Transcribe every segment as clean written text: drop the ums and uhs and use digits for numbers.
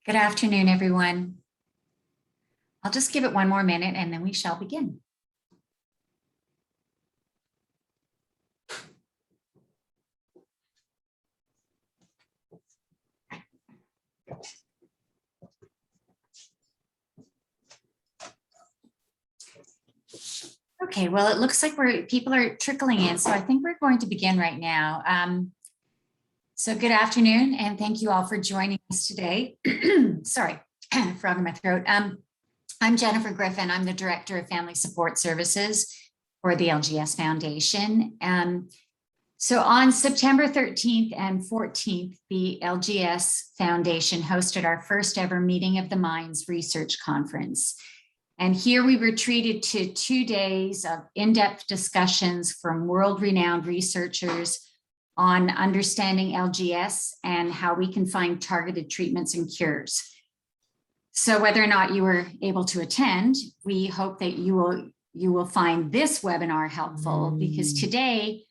Good afternoon, everyone. I'll just give it one more minute and then we shall begin. Okay, well, it looks like people are trickling in, so I think we're going to begin right now. So good afternoon, and thank you all for joining us today. Sorry, frog in my throat. I'm Jennifer Griffin. I'm the Director of Family Support Services for the LGS Foundation. So on September 13th and 14th, the LGS Foundation hosted our first ever Meeting of the Minds Research Conference. And here we were treated to 2 days of in-depth discussions from world-renowned researchers on understanding LGS and how we can find targeted treatments and cures. So whether or not you were able to attend, we hope that you will find this webinar helpful, because today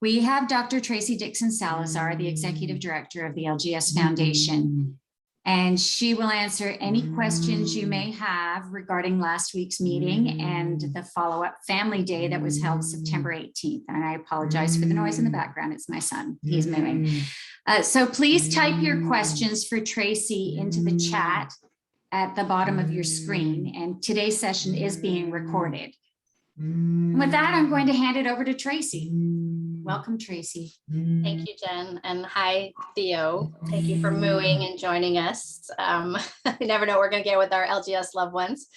we have Dr. Tracy Dixon-Salazar, the Executive Director of the LGS Foundation, and she will answer any questions you may have regarding last week's meeting and the follow-up family day that was held September 18th. And I apologize for the noise in the background. It's my son, he's moving. So please type your questions for Tracy into the chat at the bottom of your screen. And today's session is being recorded. And with that, I'm going to hand it over to Tracy. Welcome, Tracy. Thank you, Jen. And hi, Theo. Thank you for mooing and joining us. You never know what we're going to get with our LGS loved ones.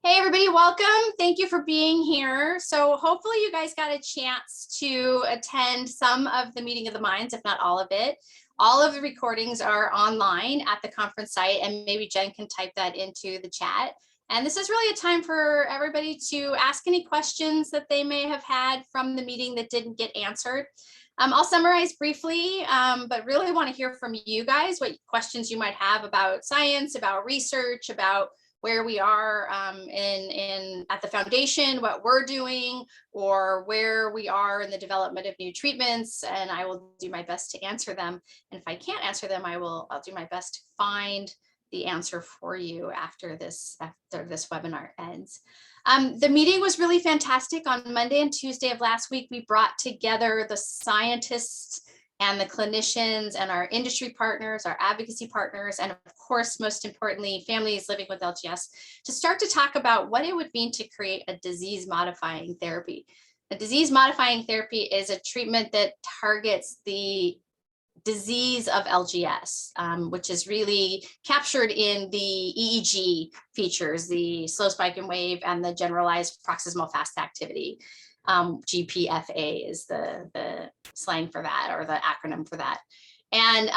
Hey, everybody, welcome. Thank you for being here. So hopefully you guys got a chance to attend some of the Meeting of the Minds, if not all of it. All of the recordings are online at the conference site, and maybe Jen can type that into the chat. And this is really a time for everybody to ask any questions that they may have had from the meeting that didn't get answered. I'll summarize briefly, but really want to hear from you guys, what questions you might have about science, about research, about where we are at the foundation, what we're doing, or where we are in the development of new treatments. And I will do my best to answer them. And if I can't answer them, I'll do my best to find the answer for you after this webinar ends. The meeting was really fantastic. On Monday and Tuesday of last week, we brought together the scientists and the clinicians and our industry partners, our advocacy partners, and of course, most importantly, families living with LGS, to start to talk about what it would mean to create a disease-modifying therapy. A disease-modifying therapy is a treatment that targets the disease of LGS, which is really captured in the EEG features, the slow spike and wave and the generalized paroxysmal fast activity. GPFA is the slang for that, or the acronym for that. And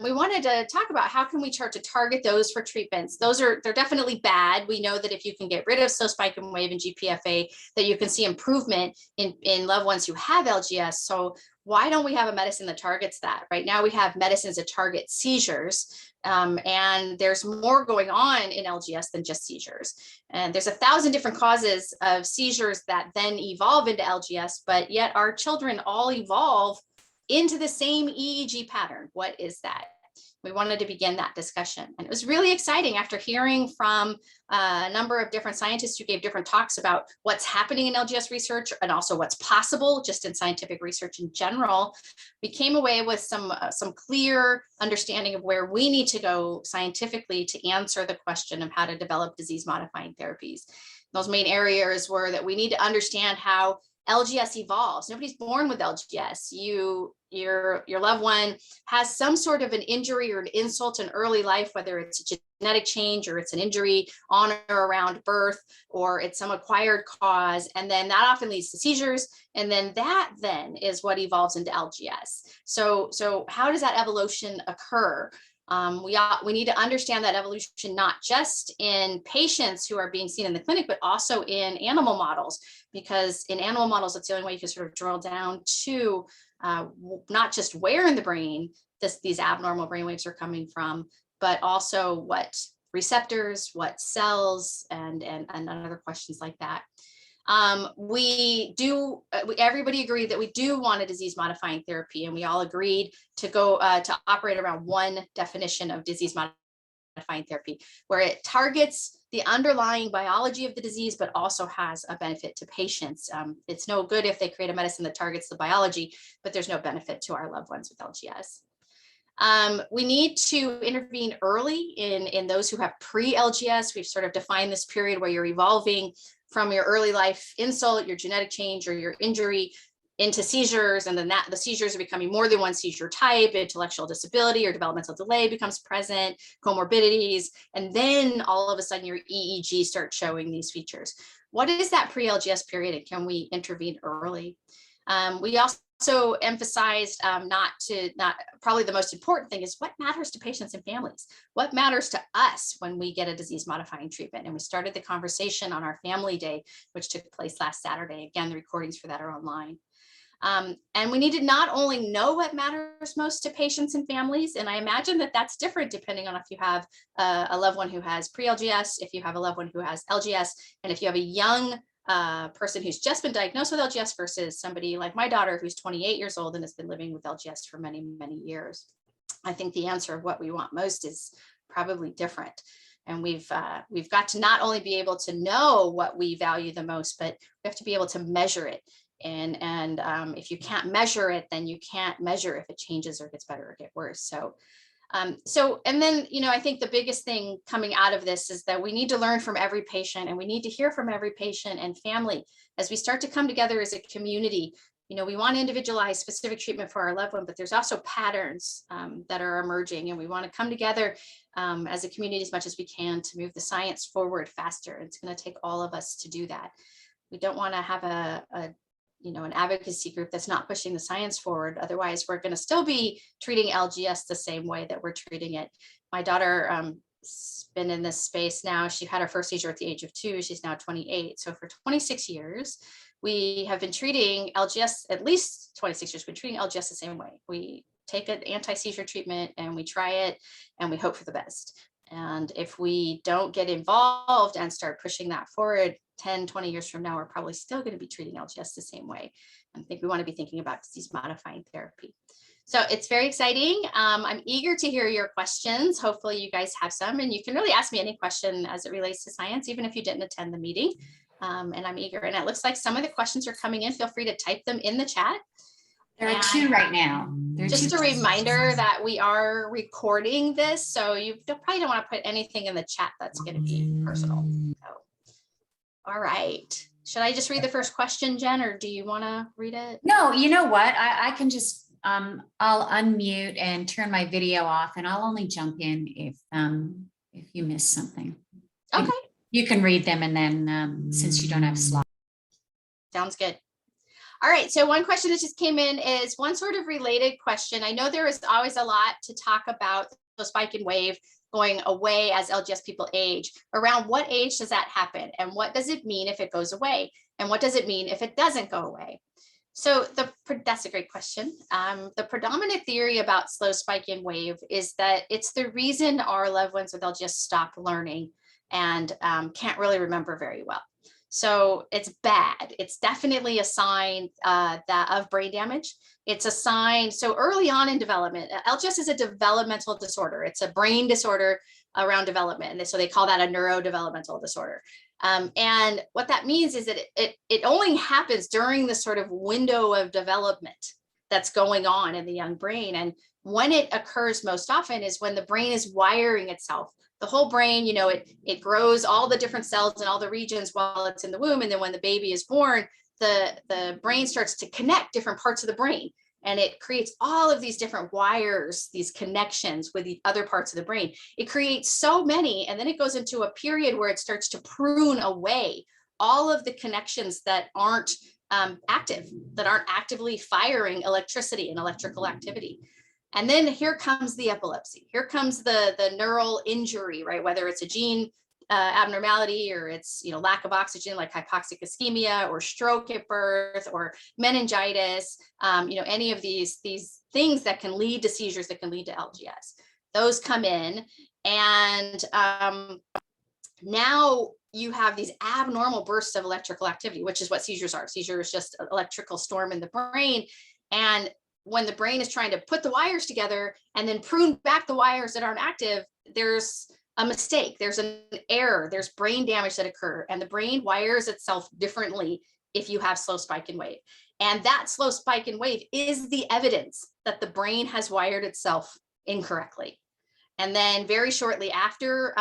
we wanted to talk about how can we start to target those for treatments. They're definitely bad. We know that if you can get rid of slow spike and wave and GPFA, that you can see improvement in loved ones who have LGS. So why don't we have a medicine that targets that? Right now we have medicines that target seizures, and there's more going on in LGS than just seizures. And there's 1,000 different causes of seizures that then evolve into LGS, but yet our children all evolve into the same EEG pattern. What is that? We wanted to begin that discussion. And it was really exciting after hearing from a number of different scientists who gave different talks about what's happening in LGS research and also what's possible just in scientific research in general. We came away with some clear understanding of where we need to go scientifically to answer the question of how to develop disease-modifying therapies. Those main areas were that we need to understand how LGS evolves. Nobody's born with LGS. Your loved one has some sort of an injury or an insult in early life, whether it's a genetic change or it's an injury on or around birth, or it's some acquired cause. And then that often leads to seizures. And then that is what evolves into LGS. So how does that evolution occur? We need to understand that evolution, not just in patients who are being seen in the clinic, but also in animal models, because in animal models, that's the only way you can sort of drill down to not just where in the brain these abnormal brainwaves are coming from, but also what receptors, what cells, and other questions like that. Everybody agreed that we do want a disease modifying therapy, and we all agreed to go to operate around one definition of disease modifying modifying therapy, where it targets the underlying biology of the disease, but also has a benefit to patients. It's no good if they create a medicine that targets the biology, but there's no benefit to our loved ones with LGS. We need to intervene early in those who have pre-LGS. We've sort of defined this period where you're evolving from your early life insult, your genetic change, or your injury into seizures, and then the seizures are becoming more than one seizure type, intellectual disability or developmental delay becomes present, comorbidities, and then all of a sudden your EEG starts showing these features. What is that pre-LGS period, and can we intervene early? We also emphasized probably the most important thing is what matters to patients and families. What matters to us when we get a disease modifying treatment? And we started the conversation on our family day, which took place last Saturday. Again, the recordings for that are online. And we need to not only know what matters most to patients and families, and I imagine that that's different depending on if you have a loved one who has pre-LGS, if you have a loved one who has LGS, and if you have a young person who's just been diagnosed with LGS versus somebody like my daughter who's 28 years old and has been living with LGS for many, many years. I think the answer of what we want most is probably different. And we've got to not only be able to know what we value the most, but we have to be able to measure it. And if you can't measure it, then you can't measure if it changes or gets better or get worse. And then, I think the biggest thing coming out of this is that we need to learn from every patient, and we need to hear from every patient and family as we start to come together as a community. We want individualized specific treatment for our loved one, but there's also patterns that are emerging, and we want to come together as a community as much as we can to move the science forward faster. It's going to take all of us to do that. We don't want to have an advocacy group that's not pushing the science forward. Otherwise, we're going to still be treating LGS the same way that we're treating it. My daughter has been in this space now. She had her first seizure at the age of 2. She's now 28. So for 26 years, we have been treating LGS, at least 26 years, we've been treating LGS the same way. We take an anti-seizure treatment and we try it and we hope for the best. And if we don't get involved and start pushing that forward, 10, 20 years from now, we're probably still going to be treating LGS the same way. I think we want to be thinking about disease modifying therapy. So it's very exciting. I'm eager to hear your questions. Hopefully you guys have some, and you can really ask me any question as it relates to science, even if you didn't attend the meeting. And I'm eager. And it looks like some of the questions are coming in. Feel free to type them in the chat. There are 2 right now. Just a reminder that we are recording this, so you probably don't want to put anything in the chat that's going to be personal. So, all right. Should I just read the first question, Jen, or do you want to read it? No, you know what? I can just, I'll unmute and turn my video off, and I'll only jump in if you miss something. Okay. You can read them, and then since you don't have slides. Sounds good. All right, so one question that just came in is one sort of related question. I know there is always a lot to talk about the spike and wave going away as LGS people age. Around what age does that happen? And what does it mean if it goes away? And what does it mean if it doesn't go away? So that's a great question. The predominant theory about slow spike and wave is that it's the reason our loved ones with LGS stop learning and can't really remember very well. So it's bad. It's definitely a sign of brain damage. It's a sign. So early on in development, LGS is a developmental disorder. It's a brain disorder around development. And so they call that a neurodevelopmental disorder. And what that means is that it only happens during the sort of window of development that's going on in the young brain. And when it occurs most often is when the brain is wiring itself. The whole brain, it grows all the different cells in all the regions while it's in the womb. And then when the baby is born, the brain starts to connect different parts of the brain. And it creates all of these different wires, these connections with the other parts of the brain. It creates so many, and then it goes into a period where it starts to prune away all of the connections that aren't active, that aren't actively firing electricity and electrical activity. And then here comes the epilepsy. Here comes the neural injury, right? Whether it's a gene abnormality or it's lack of oxygen like hypoxic ischemia or stroke at birth or meningitis, any of these things that can lead to seizures, that can lead to LGS. Those come in, and now you have these abnormal bursts of electrical activity, which is what seizures are. Seizure is just an electrical storm in the brain. And when the brain is trying to put the wires together and then prune back the wires that aren't active, there's a mistake, there's an error, there's brain damage that occur, and the brain wires itself differently if you have slow spike and wave. And that slow spike and wave is the evidence that the brain has wired itself incorrectly. And then very shortly after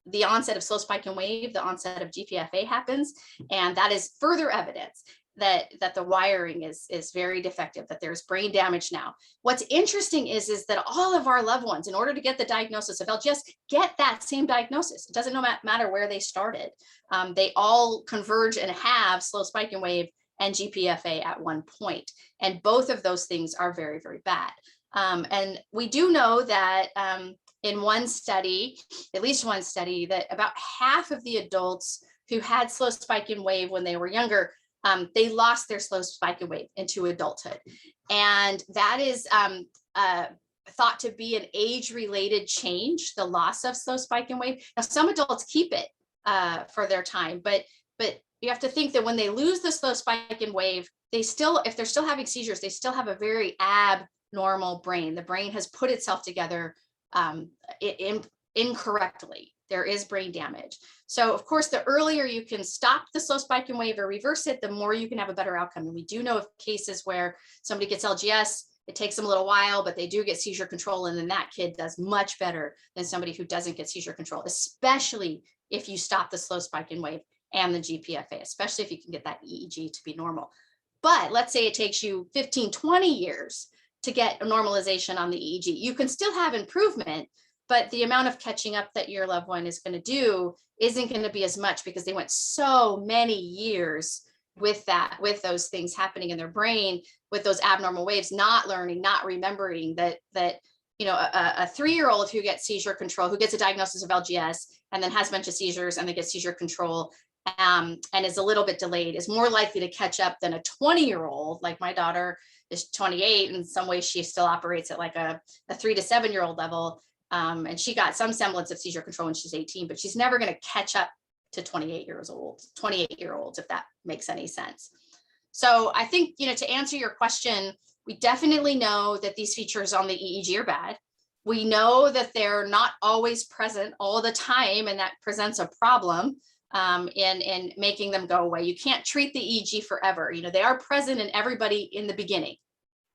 the onset of slow spike and wave, the onset of GPFA happens. And that is further evidence that the wiring is very defective, that there's brain damage now. What's interesting is that all of our loved ones, in order to get the diagnosis of LGS, get that same diagnosis. It doesn't matter where they started. They all converge and have slow spike and wave and GPFA at one point. And both of those things are very, very bad. And we do know that in one study, at least one study, that about half of the adults who had slow spike and wave when they were younger, they lost their slow spike and wave into adulthood. And that is thought to be an age-related change, the loss of slow spike and wave. Now, some adults keep it for their time, but you have to think that when they lose the slow spike and wave, they still, if they're still having seizures, they still have a very abnormal brain. The brain has put itself together incorrectly. There is brain damage. So of course, the earlier you can stop the slow spike and wave or reverse it, the more you can have a better outcome. And we do know of cases where somebody gets LGS, it takes them a little while, but they do get seizure control. And then that kid does much better than somebody who doesn't get seizure control, especially if you stop the slow spike and wave and the GPFA, especially if you can get that EEG to be normal. But let's say it takes you 15, 20 years to get a normalization on the EEG. You can still have improvement, but the amount of catching up that your loved one is going to do isn't going to be as much because they went so many years with those things happening in their brain, with those abnormal waves, not learning, not remembering that you know, a 3-year-old who gets seizure control, who gets a diagnosis of LGS and then has a bunch of seizures and they get seizure control and is a little bit delayed, is more likely to catch up than a 20-year-old. Like my daughter is 28. In some ways, she still operates at like a 3 to 7-year-old level. And she got some semblance of seizure control when she's 18, but she's never going to catch up to 28-year-olds, if that makes any sense. So I think, you know, to answer your question, we definitely know that these features on the EEG are bad. We know that they're not always present all the time, and that presents a problem in making them go away. You can't treat the EEG forever. You know, they are present in everybody in the beginning.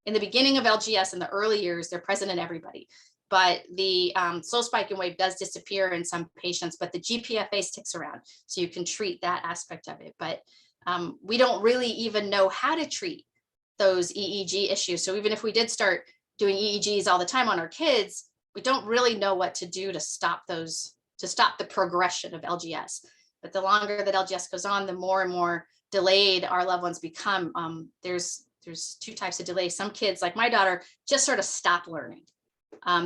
In the beginning of LGS, in the early years, they're present in everybody. But the slow spike and wave does disappear in some patients, but the GPFA sticks around. So you can treat that aspect of it. But we don't really even know how to treat those EEG issues. So even if we did start doing EEGs all the time on our kids, we don't really know what to do to stop those, to stop the progression of LGS. But the longer that LGS goes on, the more and more delayed our loved ones become. There's 2 types of delay. Some kids, like my daughter, just sort of stop learning.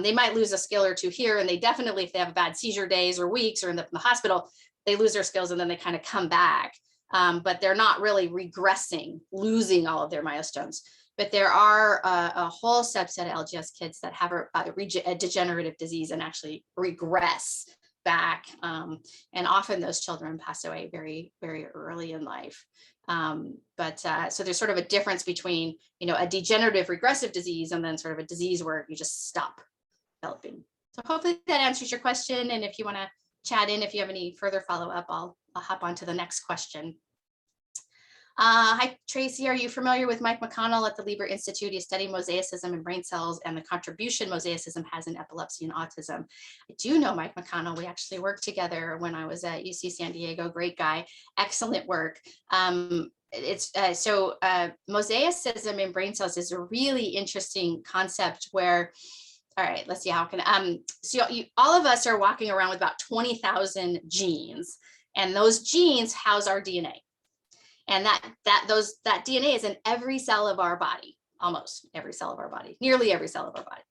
They might lose a skill or 2 here, and they definitely, if they have a bad seizure days or weeks or in the hospital, they lose their skills and then they kind of come back. But they're not really regressing, losing all of their milestones. But there are a whole subset of LGS kids that have a degenerative disease and actually regress back. And often those children pass away very, very early in life. So there's sort of a difference between, you know, a degenerative regressive disease and then sort of a disease where you just stop developing. So hopefully that answers your question. And if you want to chat in, if you have any further follow-up, I'll hop on to the next question. Hi, Tracy, are you familiar with Mike McConnell at the Lieber Institute? He studied mosaicism in brain cells and the contribution mosaicism has in epilepsy and autism. I do know Mike McConnell. We actually worked together when I was at UC San Diego. Great guy, excellent work. Mosaicism in brain cells is a really interesting concept where, all right, let's see how can, all of us are walking around with about 20,000 genes, and those genes house our DNA. And that DNA is in every cell of our body, almost every cell of our body, nearly every cell of our body.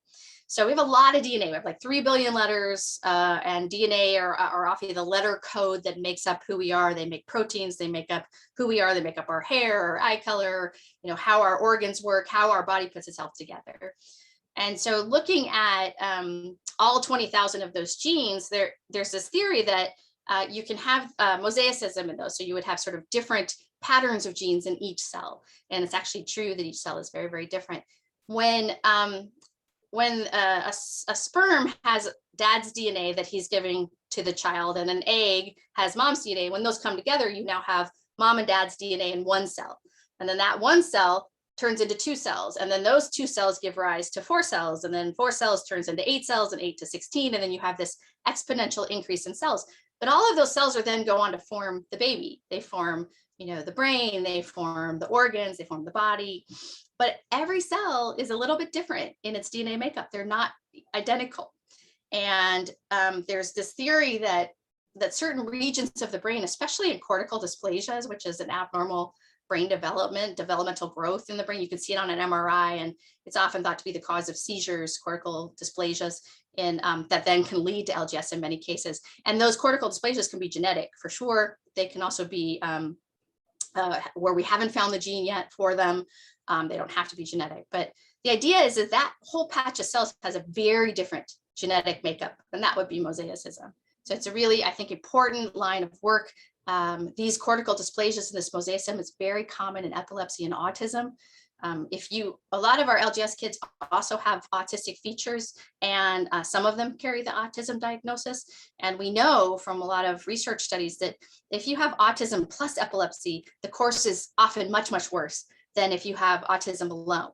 So we have a lot of DNA. We have like 3 billion letters, and DNA are often the letter code that makes up who we are. They make proteins, they make up who we are, they make up our hair, our eye color, you know, how our organs work, how our body puts itself together. And so looking at all 20,000 of those genes, there's this theory that you can have mosaicism in those. So you would have sort of different patterns of genes in each cell. And it's actually true that each cell is very, very different. When a sperm has dad's DNA that he's giving to the child, and an egg has mom's DNA. When those come together, you now have mom and dad's DNA in one cell. And then that one cell turns into 2 cells. And then those 2 cells give rise to 4 cells. And then 4 cells turns into 8 cells, and 8 to 16. And then you have this exponential increase in cells. But all of those cells are then go on to form the baby. They form, the brain, they form the organs, they form the body. But every cell is a little bit different in its DNA makeup. They're not identical. And there's this theory that certain regions of the brain, especially in cortical dysplasias, which is an abnormal brain developmental growth in the brain. You can see it on an MRI, and it's often thought to be the cause of seizures, cortical dysplasias, and that then can lead to LGS in many cases. And those cortical dysplasias can be genetic for sure. They can also be where we haven't found the gene yet for them. They don't have to be genetic, but the idea is that that whole patch of cells has a very different genetic makeup, and that would be mosaicism. So it's a really, I think, important line of work. These cortical dysplasias in this mosaicism is very common in epilepsy and autism. A lot of our LGS kids also have autistic features, and some of them carry the autism diagnosis. And we know from a lot of research studies that if you have autism plus epilepsy, the course is often much, much worse than if you have autism alone.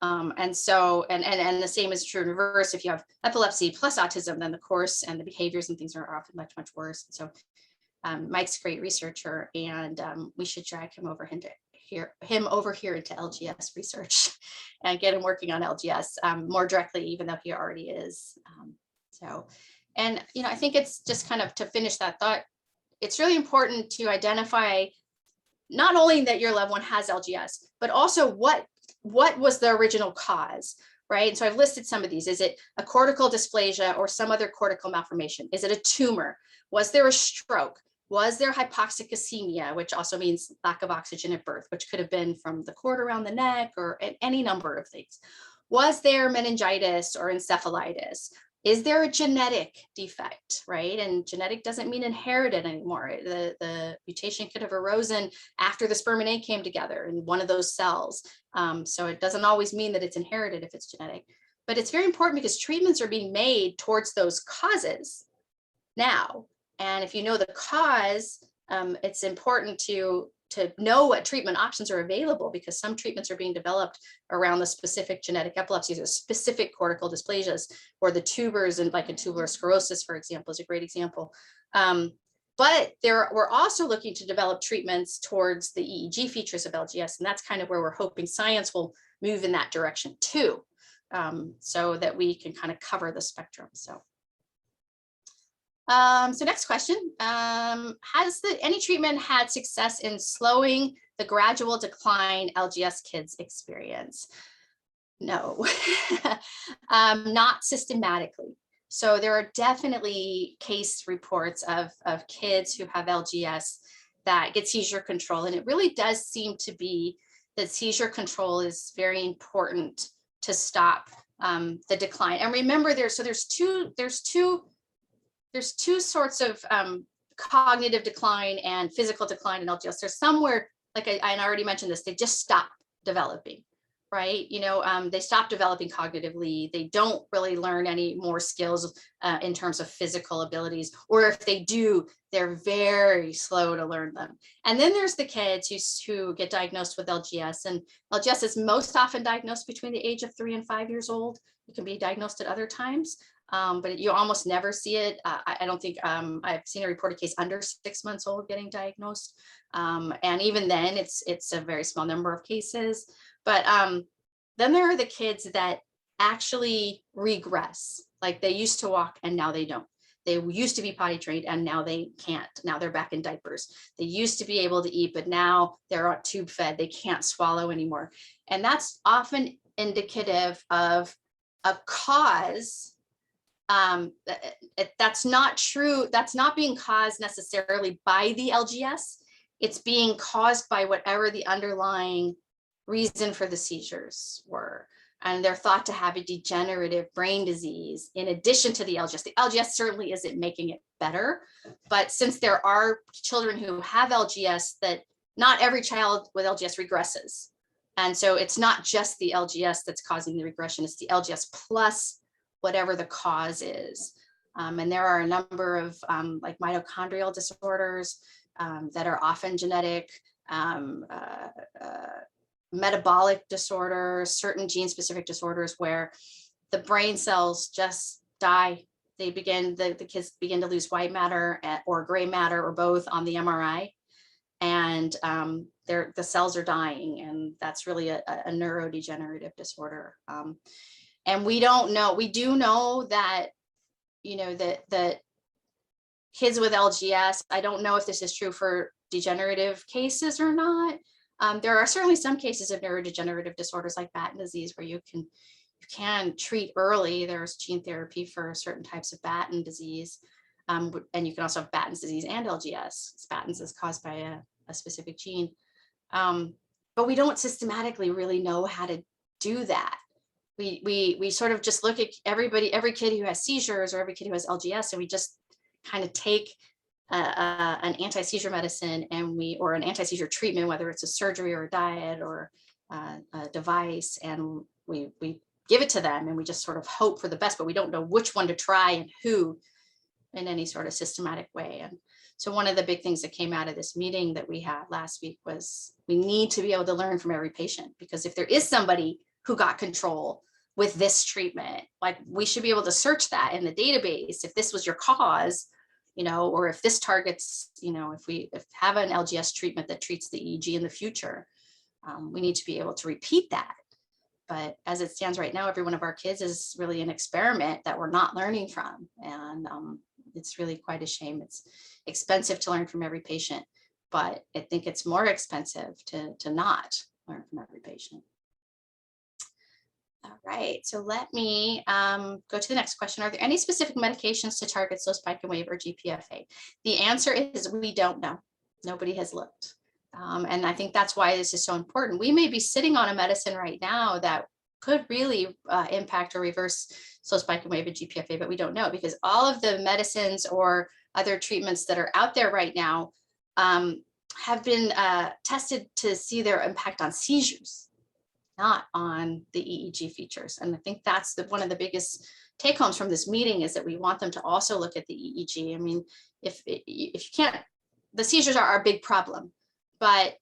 And the same is true in reverse. If you have epilepsy plus autism, then the course and the behaviors and things are often much, much worse. So Mike's a great researcher, and we should drag him over here into LGS Research and get him working on LGS more directly, even though he already is. I think it's just kind of to finish that thought, it's really important to identify not only that your loved one has LGS, but also what was the original cause, right? And so I've listed some of these. Is it a cortical dysplasia or some other cortical malformation? Is it a tumor? Was there a stroke? Was there hypoxic ischemia, which also means lack of oxygen at birth, which could have been from the cord around the neck or any number of things? Was there meningitis or encephalitis? Is there a genetic defect, right? And genetic doesn't mean inherited anymore. The mutation could have arisen after the sperm and egg came together in one of those cells. So it doesn't always mean that it's inherited if it's genetic. But it's very important because treatments are being made towards those causes now. And if you know the cause, it's important to know what treatment options are available, because some treatments are being developed around the specific genetic epilepsies or specific cortical dysplasias, or the tubers, and like a tubular sclerosis, for example, is a great example. But we're also looking to develop treatments towards the EEG features of LGS, and that's kind of where we're hoping science will move in that direction too, so that we can kind of cover the spectrum. So next question, has any treatment had success in slowing the gradual decline LGS kids experience? No, not systematically. So there are definitely case reports of kids who have LGS that get seizure control. And it really does seem to be that seizure control is very important to stop the decline. And remember, there's two sorts of cognitive decline and physical decline in LGS. There's somewhere, like I already mentioned this, they just stop developing, right? They stop developing cognitively. They don't really learn any more skills in terms of physical abilities, or if they do, they're very slow to learn them. And then there's the kids who get diagnosed with LGS, and LGS is most often diagnosed between the age of 3 and 5 years old. It can be diagnosed at other times. But you almost never see it. I don't think I've seen a reported case under 6 months old getting diagnosed. And even then it's a very small number of cases. But then there are the kids that actually regress. Like they used to walk and now they don't. They used to be potty trained and now they can't. Now they're back in diapers. They used to be able to eat, but now they're tube fed. They can't swallow anymore. And that's often indicative of a cause. That's not true. That's not being caused necessarily by the LGS. It's being caused by whatever the underlying reason for the seizures were. And they're thought to have a degenerative brain disease in addition to the LGS. The LGS certainly isn't making it better, but since there are children who have LGS, that not every child with LGS regresses. And so it's not just the LGS that's causing the regression, it's the LGS plus whatever the cause is. And there are a number of like mitochondrial disorders that are often genetic, metabolic disorders, certain gene-specific disorders where the brain cells just die. They begin, the kids begin to lose white matter or gray matter or both on the MRI. And the cells are dying, and that's really a neurodegenerative disorder. And we don't know, we do know that, you know, that kids with LGS, I don't know if this is true for degenerative cases or not. There are certainly some cases of neurodegenerative disorders like Batten disease where you can treat early. There's gene therapy for certain types of Batten disease. And you can also have Batten's disease and LGS. Batten's is caused by a specific gene. But we don't systematically really know how to do that. We sort of just look at every kid who has seizures or every kid who has LGS, and we just kind of take an anti-seizure medicine or an anti-seizure treatment, whether it's a surgery or a diet or a device, and we give it to them, and we just sort of hope for the best, but we don't know which one to try and who in any sort of systematic way. And so one of the big things that came out of this meeting that we had last week was we need to be able to learn from every patient, because if there is somebody who got control with this treatment, like we should be able to search that in the database. If this was your cause, you know, or if this targets, you know, if we have an LGS treatment that treats the EEG in the future, we need to be able to repeat that. But as it stands right now, every one of our kids is really an experiment that we're not learning from. And it's really quite a shame. It's expensive to learn from every patient, but I think it's more expensive to not learn from every patient. All right, so let me go to the next question. Are there any specific medications to target slow spike and wave or GPFA? The answer is we don't know. Nobody has looked. And I think that's why this is so important. We may be sitting on a medicine right now that could really impact or reverse slow spike and wave and GPFA, but we don't know, because all of the medicines or other treatments that are out there right now have been tested to see their impact on seizures, not on the EEG features. And I think that's one of the biggest take homes from this meeting, is that we want them to also look at the EEG. I mean, if you can't, the seizures are a big problem, but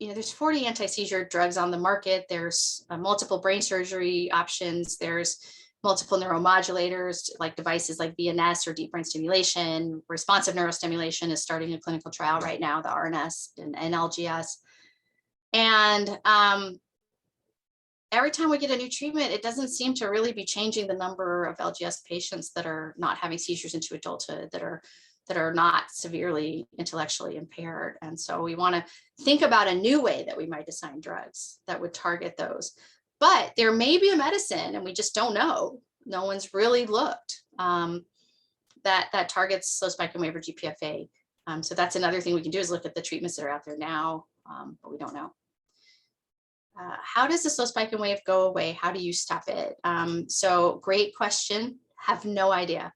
you know, there's 40 anti-seizure drugs on the market. There's multiple brain surgery options. There's multiple neuromodulators, like devices like VNS or deep brain stimulation. Responsive neurostimulation is starting a clinical trial right now, the RNS and LGS. And every time we get a new treatment, it doesn't seem to really be changing the number of LGS patients that are not having seizures into adulthood, that are not severely intellectually impaired. And so we want to think about a new way that we might design drugs that would target those. But there may be a medicine, and we just don't know. No one's really looked, that targets slow spike and wave or GPFA. So that's another thing we can do, is look at the treatments that are out there now, but we don't know. How does the slow spike and wave go away? How do you stop it? So great question. Have no idea.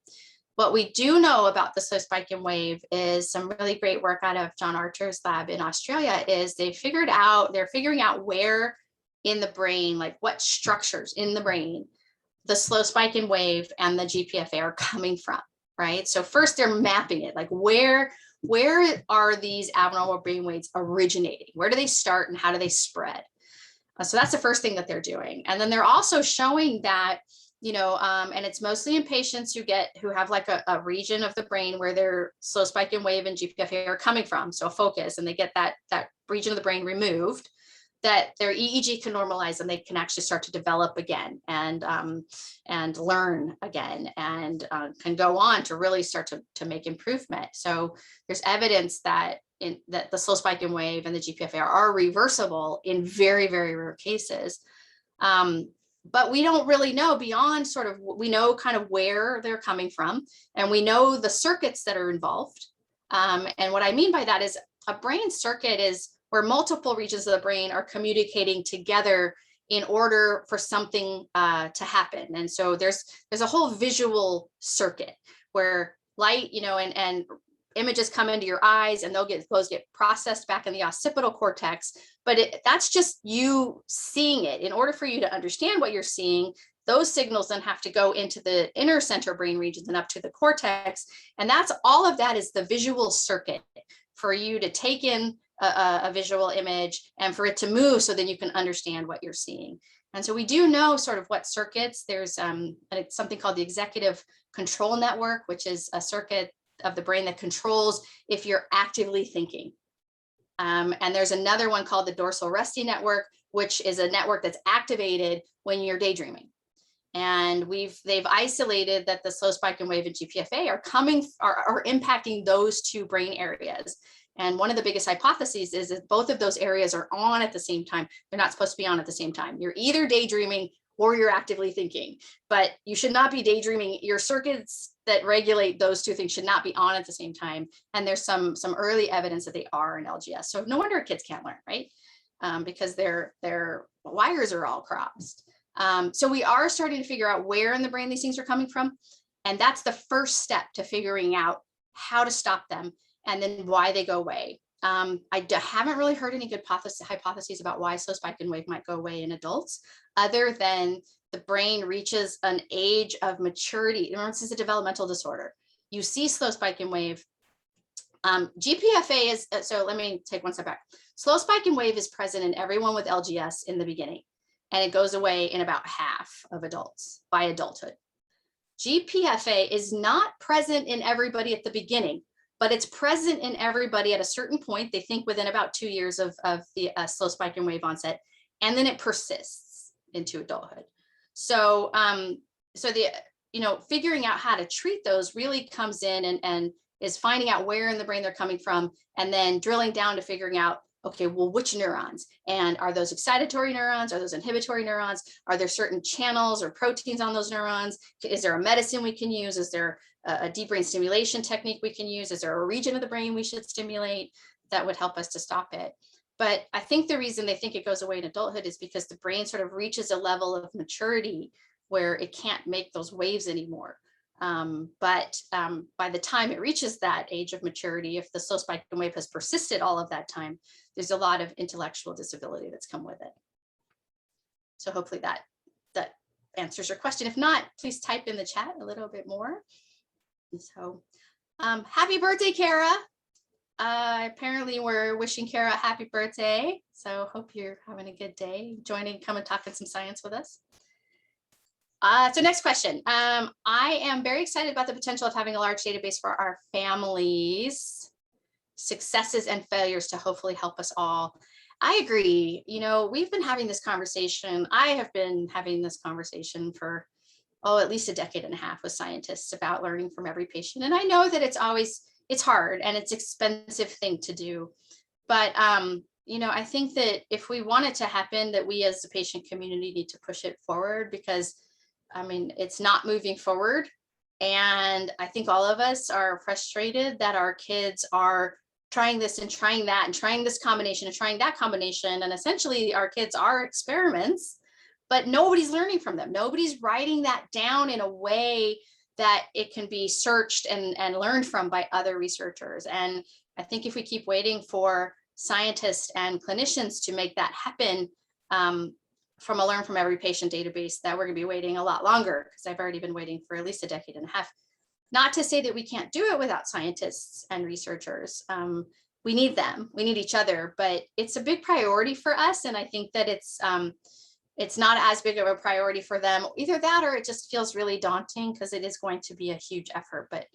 What we do know about the slow spike and wave is some really great work out of John Archer's lab in Australia. Is they're figuring out where in the brain, like what structures in the brain, the slow spike and wave and the GPFA are coming from, right? So first they're mapping it, like where are these abnormal brain waves originating? Where do they start and how do they spread? So that's the first thing that they're doing. And then they're also showing that, you know, and it's mostly in patients who have like a region of the brain where their slow spike and wave and GPFA are coming from. So a focus, and they get that region of the brain removed, that their EEG can normalize and they can actually start to develop again and learn again, and can go on to really start to make improvement. So there's evidence that that the slow spike and wave and the GPFA are reversible in very, very rare cases. But we don't really know beyond we know kind of where they're coming from, and we know the circuits that are involved. And what I mean by that is a brain circuit is where multiple regions of the brain are communicating together in order for something to happen. And so there's a whole visual circuit where light, you know, and images come into your eyes, and those get processed back in the occipital cortex. But that's just you seeing it. In order for you to understand what you're seeing, those signals then have to go into the inner center brain regions and up to the cortex. And that's all of that is the visual circuit for you to take in a visual image and for it to move so then you can understand what you're seeing. And so we do know sort of what circuits. There's something called the executive control network, which is a circuit of the brain that controls if you're actively thinking. And there's another one called the dorsal resting network, which is a network that's activated when you're daydreaming. And they've isolated that the slow spike and wave and GPFA are impacting those two brain areas. And one of the biggest hypotheses is that both of those areas are on at the same time. They're not supposed to be on at the same time. You're either daydreaming or you're actively thinking, but you should not be daydreaming. Your circuits that regulate those two things should not be on at the same time. And there's some early evidence that they are in LGS. So no wonder kids can't learn, right? Because their wires are all crossed. So we are starting to figure out where in the brain these things are coming from. And that's the first step to figuring out how to stop them and then why they go away. I haven't really heard any good hypotheses about why slow spike and wave might go away in adults, other than the brain reaches an age of maturity. Remember, this is a developmental disorder. You see slow spike and wave. GPFA is, so let me take one step back. Slow spike and wave is present in everyone with LGS in the beginning, and it goes away in about half of adults by adulthood. GPFA is not present in everybody at the beginning, but it's present in everybody at a certain point. They think within about 2 years of the slow spike and wave onset, and then it persists into adulthood. So, figuring out how to treat those really comes in and is finding out where in the brain they're coming from, and then drilling down to figuring out, okay, well, which neurons? And are those excitatory neurons? Are those inhibitory neurons? Are there certain channels or proteins on those neurons? Is there a medicine we can use? Is there a deep brain stimulation technique we can use? Is there a region of the brain we should stimulate that would help us to stop it? But I think the reason they think it goes away in adulthood is because the brain sort of reaches a level of maturity where it can't make those waves anymore. But by the time it reaches that age of maturity, if the slow spike and wave has persisted all of that time, there's a lot of intellectual disability that's come with it. So hopefully that answers your question. If not, please type in the chat a little bit more. And so happy birthday, Kara. Apparently we're wishing Kara a happy birthday. So hope you're having a good day, come and talk some science with us. So next question. I am very excited about the potential of having a large database for our families, successes and failures to hopefully help us all. I agree. We've been having this conversation. I have been having this conversation for, at least a decade and a half with scientists about learning from every patient. And I know that it's hard and it's an expensive thing to do. But, I think that if we want it to happen, that we as the patient community need to push it forward, because it's not moving forward. And I think all of us are frustrated that our kids are trying this and trying that and trying this combination and trying that combination. And essentially our kids are experiments, but nobody's learning from them. Nobody's writing that down in a way that it can be searched and learned from by other researchers. And I think if we keep waiting for scientists and clinicians to make that happen, from a learn from every patient database, that we're going to be waiting a lot longer, because I've already been waiting for at least a decade and a half. Not to say that we can't do it without scientists and researchers. We need them, we need each other, but it's a big priority for us. And I think that it's not as big of a priority for them. Either that, or it just feels really daunting, because it is going to be a huge effort. But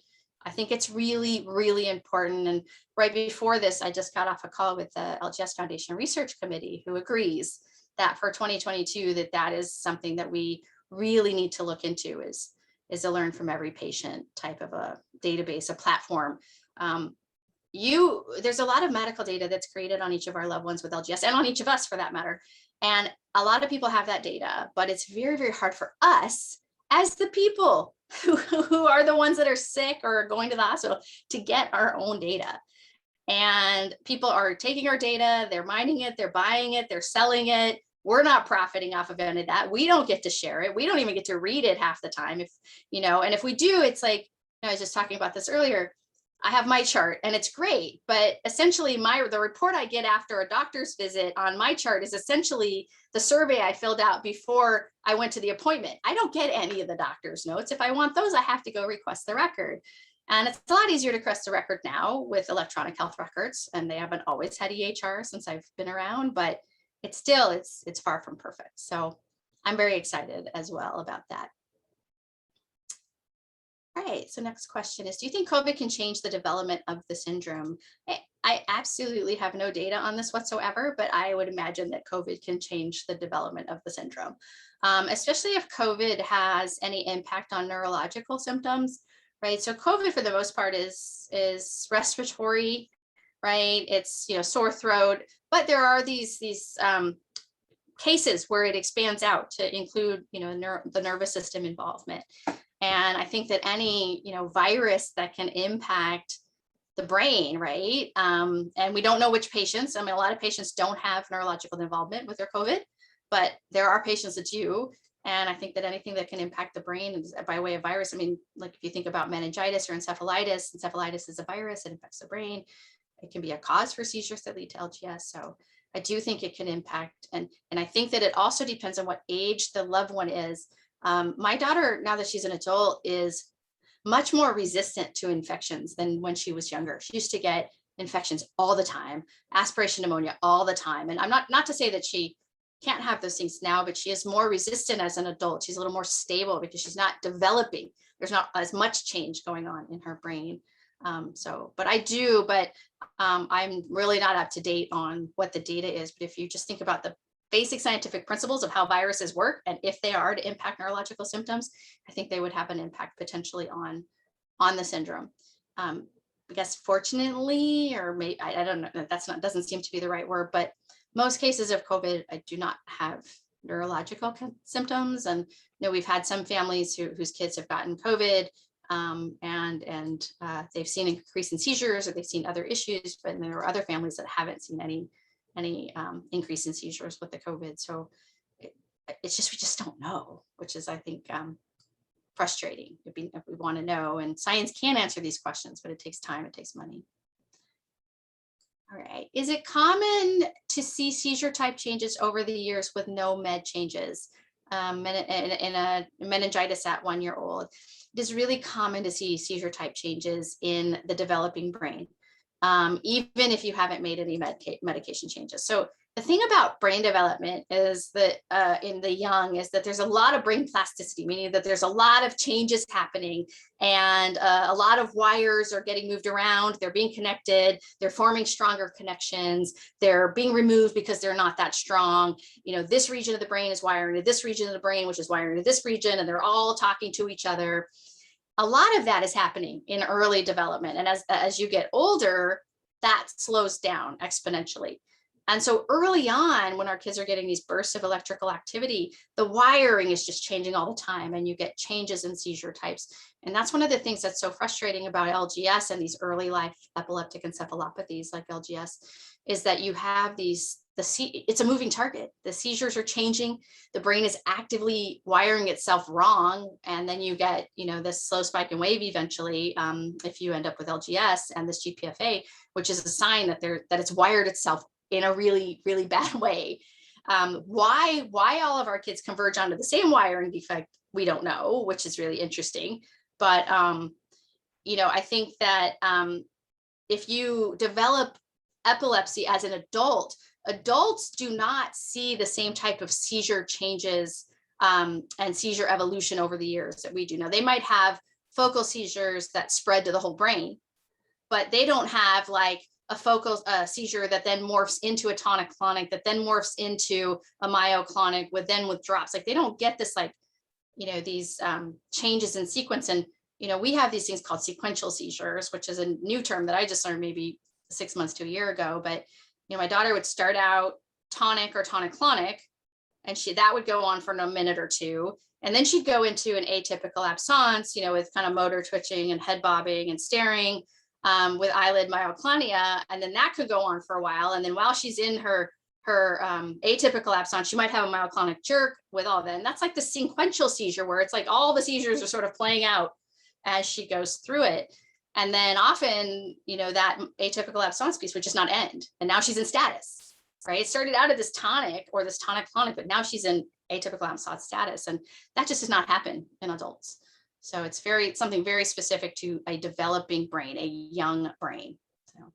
I think it's really, really important. And right before this, I just got off a call with the LGS Foundation Research Committee, who agrees that for 2022, that is something that we really need to look into, is a learn from every patient type of a database, a platform. There's a lot of medical data that's created on each of our loved ones with LGS, and on each of us for that matter. And a lot of people have that data, but it's very, very hard for us as the people who are the ones that are sick or going to the hospital to get our own data. And people are taking our data, they're mining it, they're buying it, they're selling it. We're not profiting off of any of that. We don't get to share it. We don't even get to read it half the time. And if we do, it's like, I was just talking about this earlier. I have my chart and it's great, but essentially the report I get after a doctor's visit on my chart is essentially the survey I filled out before I went to the appointment. I don't get any of the doctor's notes. If I want those, I have to go request the record. And it's a lot easier to request a record now with electronic health records, and they haven't always had EHR since I've been around, but it's still, it's far from perfect. So I'm very excited as well about that. All right, so next question is, do you think COVID can change the development of the syndrome? I absolutely have no data on this whatsoever, but I would imagine that COVID can change the development of the syndrome, especially if COVID has any impact on neurological symptoms, right? So COVID for the most part is respiratory, right? It's, sore throat, but there are these cases where it expands out to include, the nervous system involvement. And I think that any, virus that can impact the brain, right? And we don't know which patients. I mean, a lot of patients don't have neurological involvement with their COVID, but there are patients that do. And I think that anything that can impact the brain is by way of virus. I mean, like if you think about meningitis or encephalitis is a virus, it affects the brain. It can be a cause for seizures that lead to LGS. So I do think it can impact. And I think that it also depends on what age the loved one is. My daughter, now that she's an adult, is much more resistant to infections than when she was younger. She used to get infections all the time, aspiration pneumonia all the time. And I'm not to say that she can't have those things now, but she is more resistant as an adult. She's a little more stable because she's not developing. There's not as much change going on in her brain. But I'm really not up to date on what the data is. But if you just think about the basic scientific principles of how viruses work, and if they are to impact neurological symptoms, I think they would have an impact potentially on the syndrome. I guess fortunately, or maybe, I don't know, doesn't seem to be the right word, but most cases of COVID, I do not have neurological symptoms. And we've had some families whose kids have gotten COVID, and they've seen an increase in seizures, or they've seen other issues, but there are other families that haven't seen any increase in seizures with the COVID. So it's just, we just don't know, which is, I think, frustrating. If we want to know, and science can answer these questions, but it takes time, it takes money. All right. Is it common to see seizure type changes over the years with no med changes? In a meningitis at 1 year old, it is really common to see seizure type changes in the developing brain, even if you haven't made any medication changes. So the thing about brain development is that in the young is that there's a lot of brain plasticity, meaning that there's a lot of changes happening, and a lot of wires are getting moved around. They're being connected. They're forming stronger connections. They're being removed because they're not that strong. This region of the brain is wiring to this region of the brain, which is wiring to this region, and they're all talking to each other. A lot of that is happening in early development. And as you get older, that slows down exponentially. And so early on, when our kids are getting these bursts of electrical activity, the wiring is just changing all the time, and you get changes in seizure types. And that's one of the things that's so frustrating about LGS and these early life epileptic encephalopathies like LGS, is that you have it's a moving target. The seizures are changing. The brain is actively wiring itself wrong. And then you get, this slow spike and wave eventually, if you end up with LGS and this GPFA, which is a sign that it's wired itself in a really, really bad way. Why all of our kids converge onto the same wiring defect, we don't know, which is really interesting. But, I think that if you develop epilepsy as an adult, adults do not see the same type of seizure changes and seizure evolution over the years that we do. Now, they might have focal seizures that spread to the whole brain, but they don't have like a focal seizure that then morphs into a tonic-clonic, that then morphs into a myoclonic with drops. Like they don't get this these changes in sequence. And, we have these things called sequential seizures, which is a new term that I just learned maybe 6 months to a year ago. But, my daughter would start out tonic or tonic-clonic, and that would go on for a minute or two. And then she'd go into an atypical absence, with kind of motor twitching and head bobbing and staring, with eyelid myoclonia, and then that could go on for a while. And then while she's in her atypical absence, she might have a myoclonic jerk with all that. And that's like the sequential seizure, where it's like all the seizures are sort of playing out as she goes through it. And then often, that atypical absence piece would just not end. And now she's in status, right? It started out at this tonic or this tonic-clonic, but now she's in atypical absence status. And that just does not happen in adults. So it's something very specific to a developing brain, a young brain. So,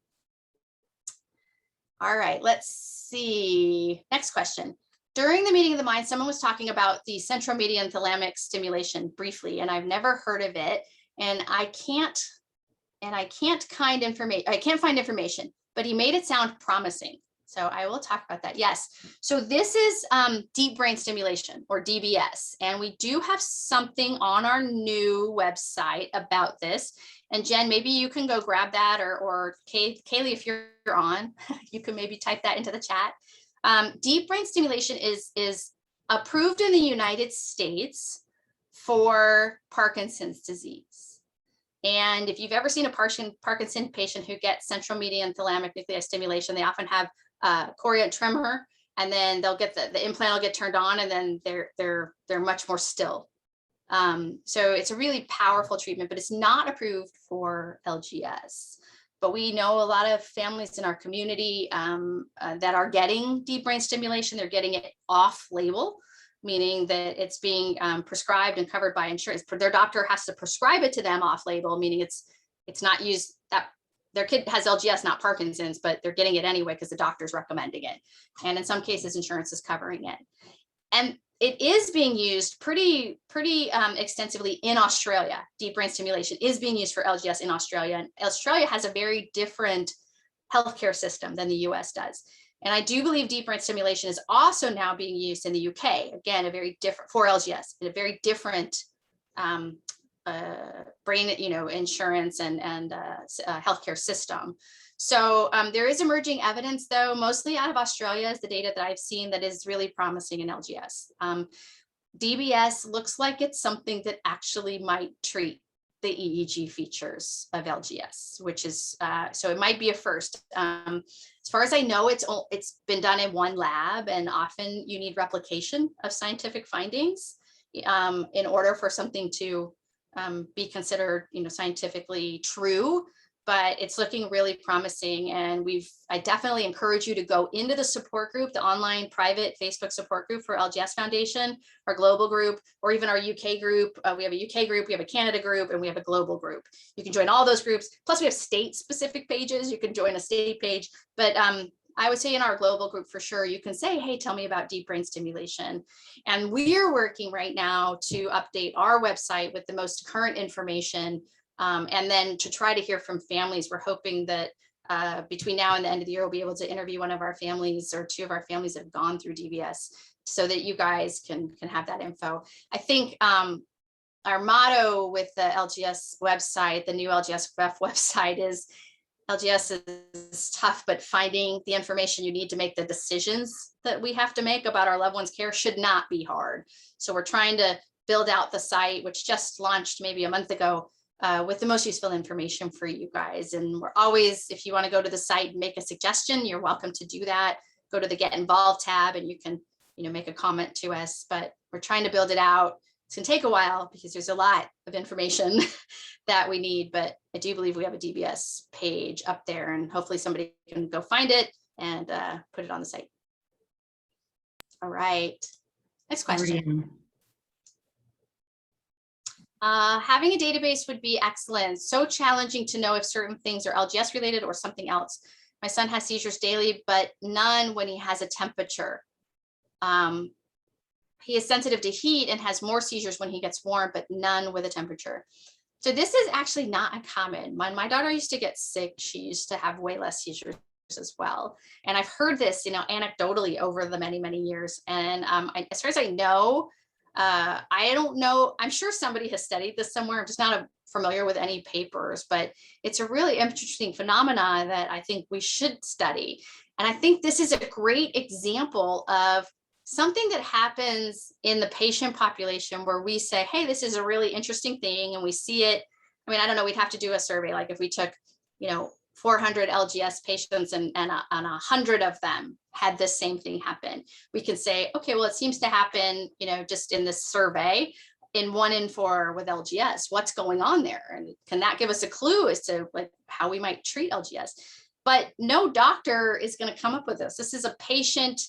all right, let's see. Next question. During the meeting of the mind, someone was talking about the central median thalamic stimulation briefly, and I've never heard of it. And I can't find information, but he made it sound promising. So I will talk about that. Yes. So this is deep brain stimulation, or DBS. And we do have something on our new website about this. And Jen, maybe you can go grab that, or Kaylee, if you're on, you can maybe type that into the chat. Deep brain stimulation is approved in the United States for Parkinson's disease. And if you've ever seen a Parkinson patient who gets central median thalamic nucleus stimulation, they often have chorion tremor, and then they'll get the implant will get turned on, and then they're much more still. So it's a really powerful treatment, but it's not approved for LGS. But we know a lot of families in our community that are getting deep brain stimulation. They're getting it off label, meaning that it's being prescribed and covered by insurance. Their doctor has to prescribe it to them off label, meaning it's not used, that their kid has LGS, not Parkinson's, but they're getting it anyway because the doctor's recommending it. And in some cases, insurance is covering it. And it is being used pretty extensively in Australia. Deep brain stimulation is being used for LGS in Australia. And Australia has a very different healthcare system than the US does. And I do believe deep brain stimulation is also now being used in the UK. Again, for LGS, a very different brain, insurance and healthcare system. So there is emerging evidence, though, mostly out of Australia is the data that I've seen that is really promising in LGS. DBS looks like it's something that actually might treat the EEG features of LGS, which is, so it might be a first. As far as I know, it's been done in one lab, and often you need replication of scientific findings in order for something to be considered, scientifically true. But it's looking really promising. And I definitely encourage you to go into the support group, the online private Facebook support group for LGS Foundation, our global group, or even our UK group. We have a UK group, we have a Canada group, and we have a global group. You can join all those groups. Plus we have state specific pages. You can join a state page. But I would say in our global group for sure, you can say, hey, tell me about deep brain stimulation. And we're working right now to update our website with the most current information. And then to try to hear from families. We're hoping that between now and the end of the year, we'll be able to interview one of our families or two of our families that have gone through DBS so that you guys can have that info. I think our motto with the LGS website, the new LGS website, is LGS is tough, but finding the information you need to make the decisions that we have to make about our loved ones' care should not be hard. So we're trying to build out the site, which just launched maybe a month ago, with the most useful information for you guys. And we're always, if you want to go to the site and make a suggestion, you're welcome to do that. Go to the Get Involved tab and you can, make a comment to us, but we're trying to build it out. It's gonna take a while because there's a lot of information that we need, but I do believe we have a DBS page up there, and hopefully somebody can go find it and put it on the site. All right, next question. Having a database would be excellent. So challenging to know if certain things are LGS related or something else. My son has seizures daily, but none when he has a temperature. He is sensitive to heat and has more seizures when he gets warm, but none with a temperature. So this is actually not uncommon. When my daughter used to get sick, she used to have way less seizures as well. And I've heard this, anecdotally over the many, many years. And as far as I know, I don't know, I'm sure somebody has studied this somewhere. I'm just not familiar with any papers, but it's a really interesting phenomena that I think we should study. And I think this is a great example of something that happens in the patient population where we say, hey, this is a really interesting thing. And we see it. I mean, I don't know, we'd have to do a survey. Like if we took, 400 LGS patients and 100 of them had this same thing happen. We can say, okay, well, it seems to happen, just in this survey. in 1 in 4 with LGS. What's going on there? And can that give us a clue as to like how we might treat LGS? But no doctor is going to come up with this. This is a patient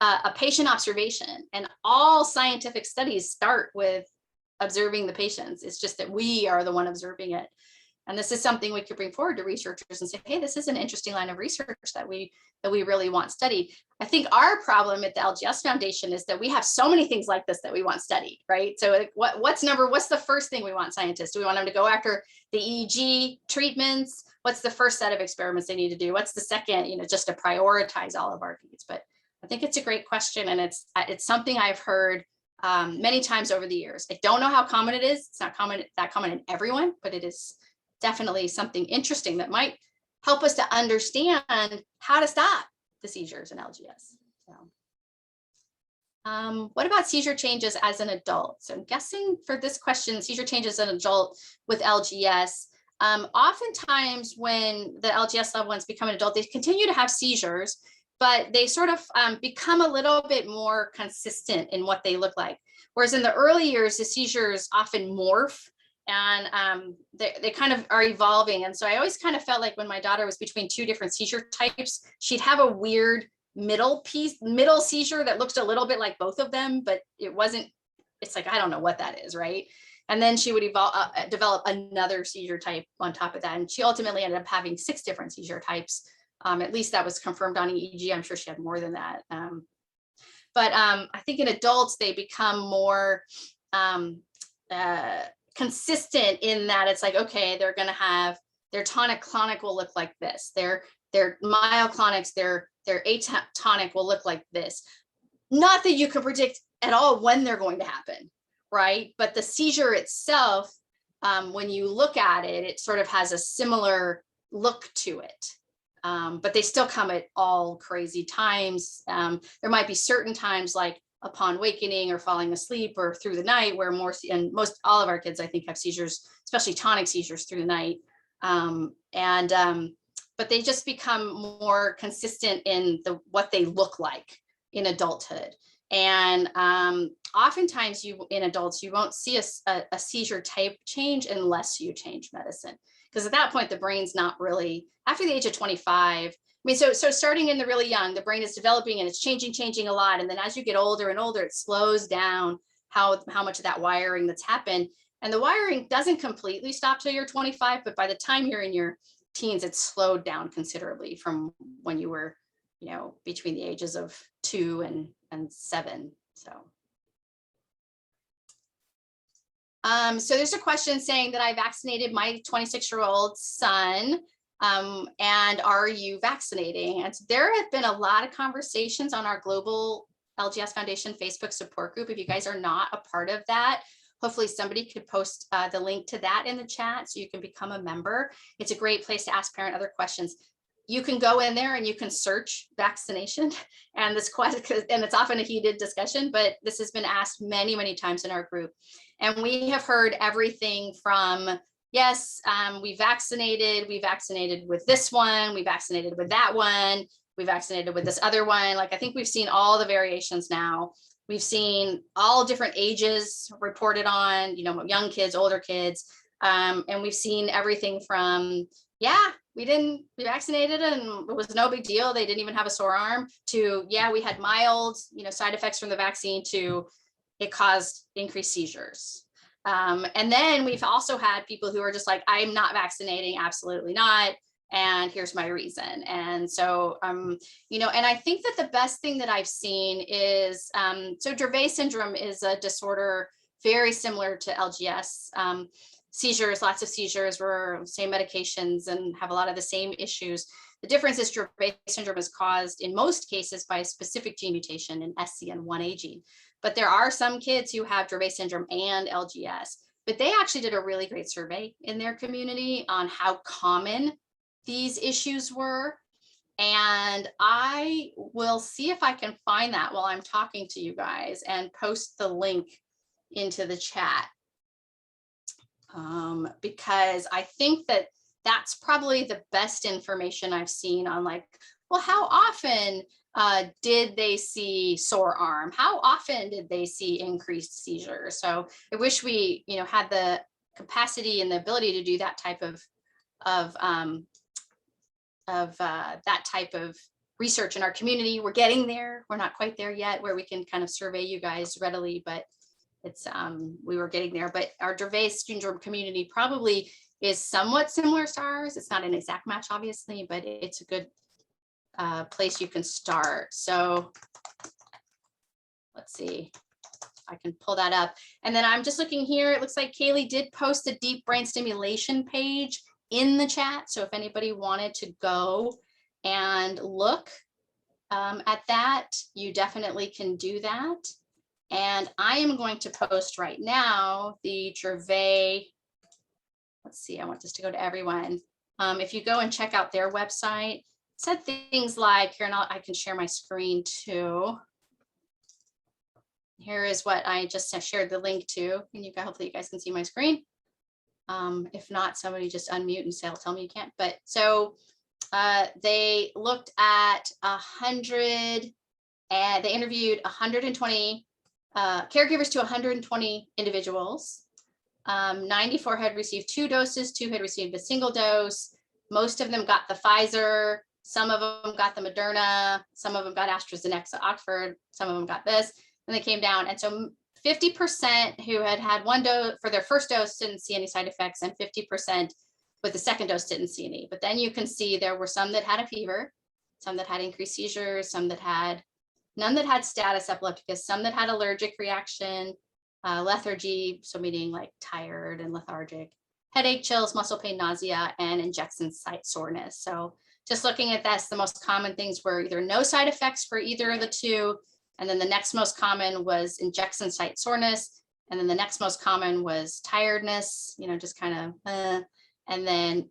observation, and all scientific studies start with observing the patients. It's just that we are the one observing it. And this is something we could bring forward to researchers and say, hey, this is an interesting line of research that we really want studied. I think our problem at the LGS Foundation is that we have so many things like this that we want studied, right? So what's the first thing we want scientists? Do we want them to go after the EEG treatments? What's the first set of experiments they need to do? What's the second, just to prioritize all of our needs? But I think it's a great question, and it's something I've heard many times over the years. I don't know how common it is. It's not that common in everyone, but it is definitely something interesting that might help us to understand how to stop the seizures in LGS. So, what about seizure changes as an adult? So I'm guessing for this question, seizure changes as an adult with LGS. Oftentimes when the LGS loved ones become an adult, they continue to have seizures, but they sort of become a little bit more consistent in what they look like. Whereas in the early years, the seizures often morph, and they kind of are evolving. And so I always kind of felt like when my daughter was between 2 different seizure types, she'd have a weird middle seizure that looked a little bit like both of them, but it's like, I don't know what that is, right? And then she would develop another seizure type on top of that. And she ultimately ended up having 6 different seizure types. At least that was confirmed on EEG. I'm sure she had more than that. But I think in adults, they become more consistent in that it's like, okay, they're going to have their tonic-clonic will look like this. Their myoclonics, their atonic will look like this. Not that you can predict at all when they're going to happen, right? But the seizure itself, when you look at it, it sort of has a similar look to it. But they still come at all crazy times. There might be certain times like upon wakening or falling asleep or through the night where all of our kids, I think, have seizures, especially tonic seizures through the night. But they just become more consistent in what they look like in adulthood. And oftentimes in adults, you won't see a seizure type change unless you change medicine. Because at that point, the brain's not really, after the age of 25, so starting in the really young, the brain is developing and it's changing a lot. And then as you get older and older, it slows down how much of that wiring that's happened. And the wiring doesn't completely stop till you're 25, but by the time you're in your teens, it's slowed down considerably from when you were, between the ages of 2 and 7. So there's a question saying that I vaccinated my 26-year-old son. And are you vaccinating? And so there have been a lot of conversations on our global LGS Foundation Facebook support group. If you guys are not a part of that, hopefully somebody could post the link to that in the chat so you can become a member. It's a great place to ask parent other questions. You can go in there and you can search vaccination, and it's often a heated discussion, but this has been asked many, many times in our group. And we have heard everything from, yes, we vaccinated with this one, we vaccinated with that one, we vaccinated with this other one. Like, I think we've seen all the variations now. We've seen all different ages reported on, young kids, older kids. And we've seen everything from, we vaccinated and it was no big deal, they didn't even have a sore arm, to, we had mild, side effects from the vaccine, to it caused increased seizures. And then we've also had people who are just like, I'm not vaccinating, absolutely not, and here's my reason. And so, and I think that the best thing that I've seen is, so Dravet syndrome is a disorder very similar to LGS. Seizures, lots of seizures, were same medications and have a lot of the same issues. The difference is Dravet syndrome is caused in most cases by a specific gene mutation in SCN1A gene. But there are some kids who have Dravet syndrome and LGS, but they actually did a really great survey in their community on how common these issues were. And I will see if I can find that while I'm talking to you guys and post the link into the chat. Because I think that that's probably the best information I've seen on, like, well, how often did they see sore arm? How often did they see increased seizures? So I wish we, had the capacity and the ability to do that type of that type of research in our community. We're getting there. We're not quite there yet where we can kind of survey you guys readily, but it's we were getting there. But our Dravet syndrome community probably is somewhat similar to ours. It's not an exact match, obviously, but it's a good place you can start. So let's see if I can pull that up. And then I'm just looking here. It looks like Kaylee did post a deep brain stimulation page in the chat. So if anybody wanted to go and look at that, you definitely can do that. And I am going to post right now the Dravet. Let's see, I want this to go to everyone. If you go and check out their website, it said things like, here, and I can share my screen too. Here is what I just shared the link to, and hopefully you guys can see my screen. If not, somebody just unmute and tell me you can't. But so they looked at 100, and they interviewed 120 caregivers to 120 individuals. 94 had received 2 doses, 2 had received a single dose. Most of them got the Pfizer, some of them got the Moderna, some of them got AstraZeneca, Oxford, some of them got this, and they came down. And so 50% who had 1 dose for their first dose didn't see any side effects, and 50% with the second dose didn't see any. But then you can see there were some that had a fever, some that had increased seizures, some that had none that had status epilepticus, some that had allergic reaction, lethargy, so meaning like tired and lethargic, headache, chills, muscle pain, nausea, and injection site soreness. So just looking at this, the most common things were either no side effects for either of the 2, and then the next most common was injection site soreness, and then the next most common was tiredness, just kind of, and then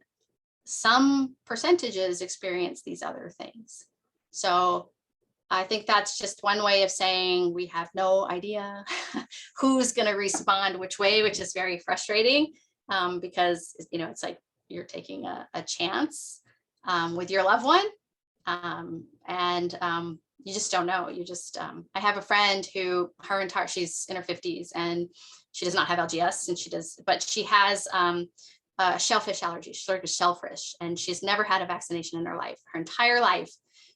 some percentages experience these other things. So I think that's just one way of saying we have no idea who's going to respond which way, which is very frustrating because, it's like you're taking a chance with your loved one. You just don't know. I have a friend who she's in her 50s and she does not have LGS, but she has shellfish allergy. She's allergic to shellfish, and she's never had a vaccination in her life. Her entire life,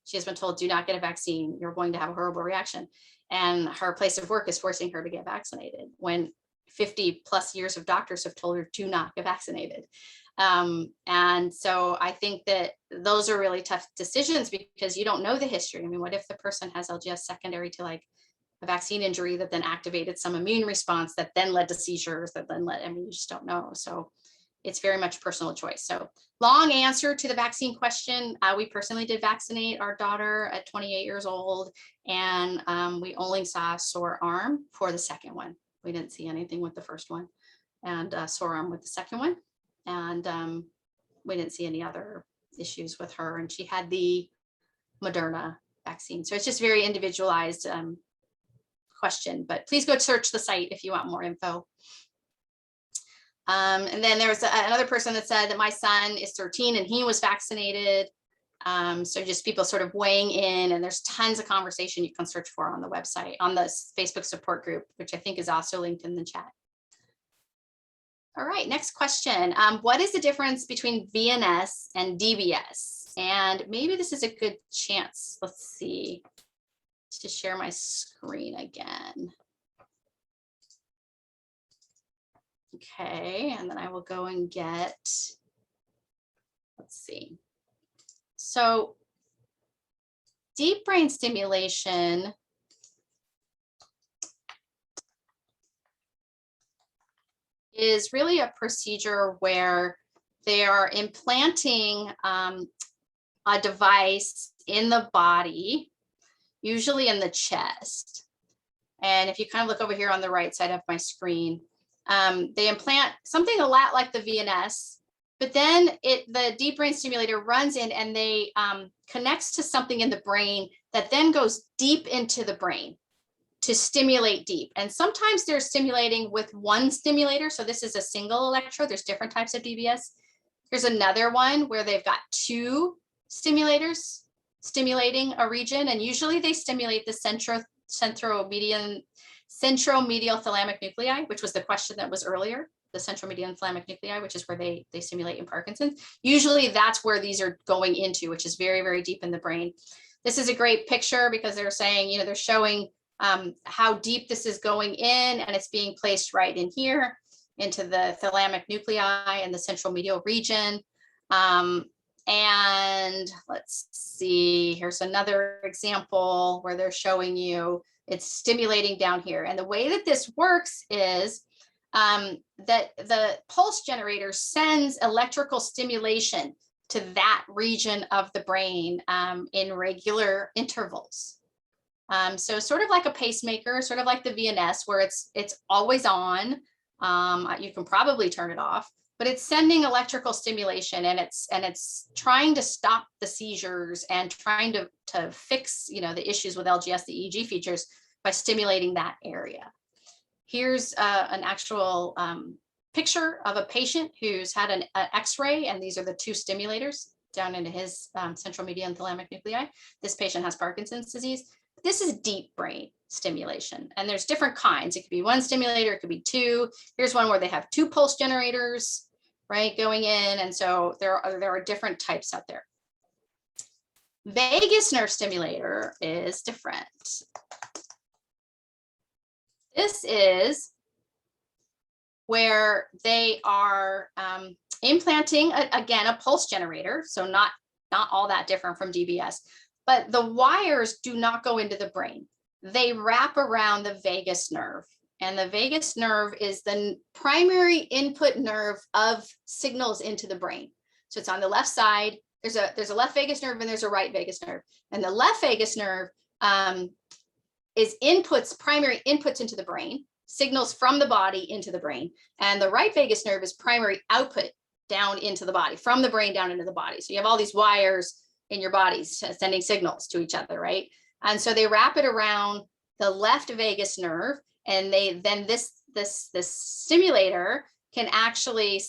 she has been told, do not get a vaccine. You're going to have a horrible reaction. And her place of work is forcing her to get vaccinated when 50 plus years of doctors have told her to not get vaccinated. And so I think that those are really tough decisions because you don't know the history. I mean, what if the person has LGS secondary to like a vaccine injury that then activated some immune response that then led to seizures you just don't know. So it's very much personal choice. So long answer to the vaccine question. We personally did vaccinate our daughter at 28 years old, and we only saw a sore arm for the second one. We didn't see anything with the first one, and sore arm with the second one. And we didn't see any other issues with her. And she had the Moderna vaccine. So it's just very individualized question, but please go search the site if you want more info. And then there was another person that said that my son is 13 and he was vaccinated. So just people sort of weighing in, and there's tons of conversation you can search for on the website, on the Facebook support group, which I think is also linked in the chat. All right, next question. What is the difference between VNS and DBS? And maybe this is a good chance, let's see, to share my screen again. Okay, and then I will go and get, let's see. So deep brain stimulation is really a procedure where they are implanting a device in the body, usually in the chest. And if you kind of look over here on the right side of my screen, they implant something a lot like the VNS, but then the deep brain stimulator runs in and they connects to something in the brain that then goes deep into the brain to stimulate deep. And sometimes they're stimulating with one stimulator. So this is a single electrode. There's different types of DBS. Here's another one where they've got 2 stimulators. stimulating a region, and usually they stimulate the centromedial thalamic nuclei, which was the question that was earlier, the centromedial thalamic nuclei, which is where they stimulate in Parkinson's. Usually that's where these are going into, which is very, very deep in the brain. This is a great picture because they're saying, you know, they're showing how deep this is going in, and it's being placed right in here into the thalamic nuclei and the central medial region. And let's see, here's another example where they're showing you it's stimulating down here. And the way that this works is that the pulse generator sends electrical stimulation to that region of the brain in regular intervals. So sort of like a pacemaker, sort of like the VNS, where it's always on. You can probably turn it off, but it's sending electrical stimulation, and it's trying to stop the seizures and trying to fix, you know, the issues with LGS, the EEG features, by stimulating that area. Here's an actual picture of a patient who's had an X-ray, and these are the two stimulators down into his central medial and thalamic nuclei. This patient has Parkinson's disease. This is deep brain stimulation, and there's different kinds. It could be one stimulator, it could be two. Here's one where they have two pulse generators, right, going in, and so there are different types out there. Vagus nerve stimulator is different. This is where they are implanting, again, a pulse generator, so not all that different from DBS, but the wires do not go into the brain. They wrap around the vagus nerve, and the vagus nerve is the primary input nerve of signals into the brain. So it's on the left side. There's a left vagus nerve and there's a right vagus nerve, and the left vagus nerve is primary inputs into the brain, signals from the body into the brain, and the right vagus nerve is primary output down into the body, from the brain down into the body. So you have all these wires in your bodies sending signals to each other, right? And so they wrap it around the left vagus nerve, and this stimulator can actually,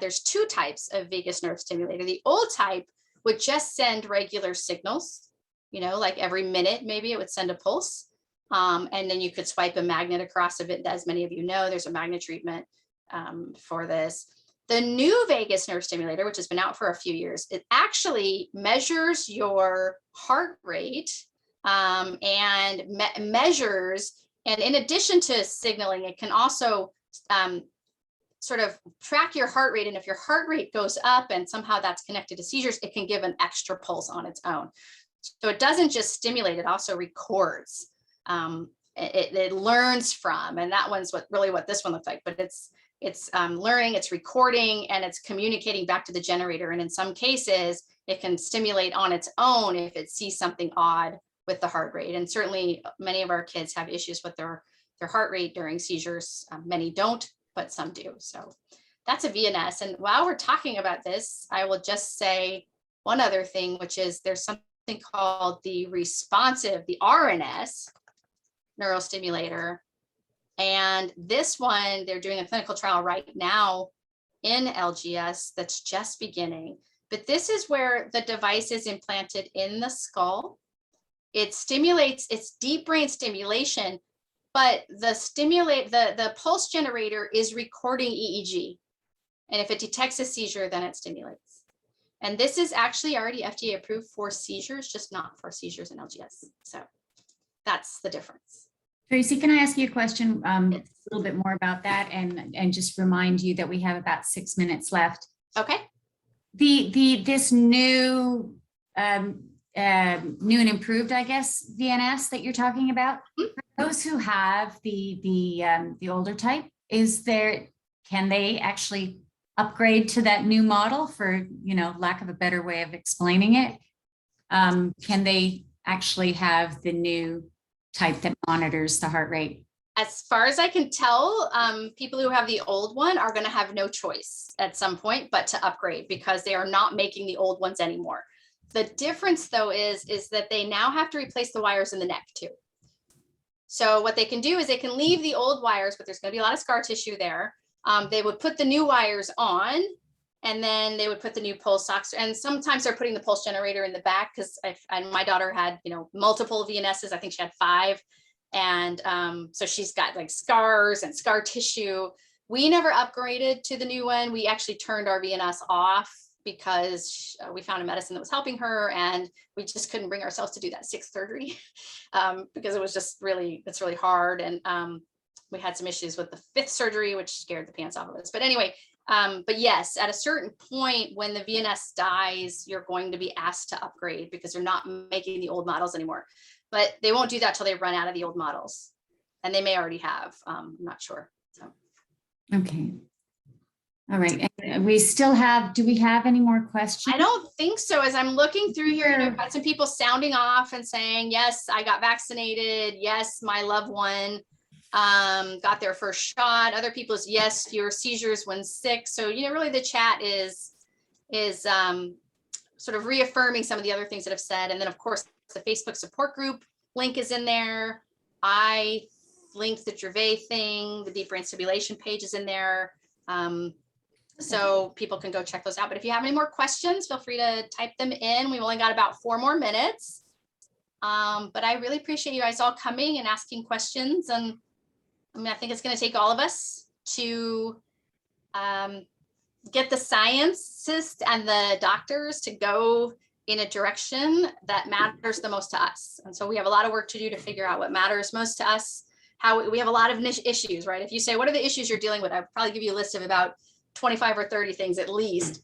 there's two types of vagus nerve stimulator. The old type would just send regular signals, you know, like every minute, maybe it would send a pulse. And then you could swipe a magnet across of it. As many of you know, there's a magnet treatment for this. The new vagus nerve stimulator, which has been out for a few years, it actually measures your heart rate and measures, and in addition to signaling, it can also sort of track your heart rate. And if your heart rate goes up and somehow that's connected to seizures, it can give an extra pulse on its own. So it doesn't just stimulate, it also records. It learns from, and that one's what this one looks like, but it's learning, it's recording, and it's communicating back to the generator. And in some cases, it can stimulate on its own if it sees something odd with the heart rate. And certainly many of our kids have issues with their heart rate during seizures. Many don't, but some do. So that's a VNS. And while we're talking about this, I will just say one other thing, which is there's something called the responsive, the RNS neurostimulator. And this one, they're doing a clinical trial right now in LGS that's just beginning. But this is where the device is implanted in the skull. It stimulates, it's deep brain stimulation, but the pulse generator is recording EEG. And if it detects a seizure, then it stimulates. And this is actually already FDA approved for seizures, just not for seizures in LGS. So that's the difference. Tracy, can I ask you a question a little bit more about that, and just remind you that we have about 6 minutes left? Okay. This new new and improved, I guess, VNS that you're talking about, for those who have the older type, can they actually upgrade to that new model, for, you know, lack of a better way of explaining it? Can they actually have the new type that monitors the heart rate? As far as I can tell, people who have the old one are going to have no choice at some point but to upgrade, because they are not making the old ones anymore. The difference, though, is that they now have to replace the wires in the neck too. So what they can do is they can leave the old wires, but there's going to be a lot of scar tissue there. They would put the new wires on, and then they would put the new pulse ox, and sometimes they're putting the pulse generator in the back, because my daughter had, multiple VNSs. I think she had 5. And so she's got like scars and scar tissue. We never upgraded to the new one. We actually turned our VNS off because we found a medicine that was helping her, and we just couldn't bring ourselves to do that 6th surgery because it was just it's really hard. And we had some issues with the 5th surgery, which scared the pants off of us. But anyway, but yes, at a certain point when the VNS dies, you're going to be asked to upgrade because they're not making the old models anymore. But they won't do that till they run out of the old models, and they may already have. I'm not sure. So. Okay. All right. And we still have, do we have any more questions? I don't think so. As I'm looking through here, I've got some people sounding off and saying, yes, I got vaccinated. Yes, my loved one got their first shot. Other people's, yes, your seizures when sick. So, really the chat is sort of reaffirming some of the other things that I've said. And then of course, the Facebook support group link is in there. I linked the Gervais thing, the deep brain stimulation page is in there. So people can go check those out. But if you have any more questions, feel free to type them in. We've only got about 4 more minutes. But I really appreciate you guys all coming and asking questions. And I think it's going to take all of us to get the scientists and the doctors to go in a direction that matters the most to us. And so we have a lot of work to do to figure out what matters most to us. How we have a lot of niche issues, right? If you say, what are the issues you're dealing with? I'll probably give you a list of about 25 or 30 things at least,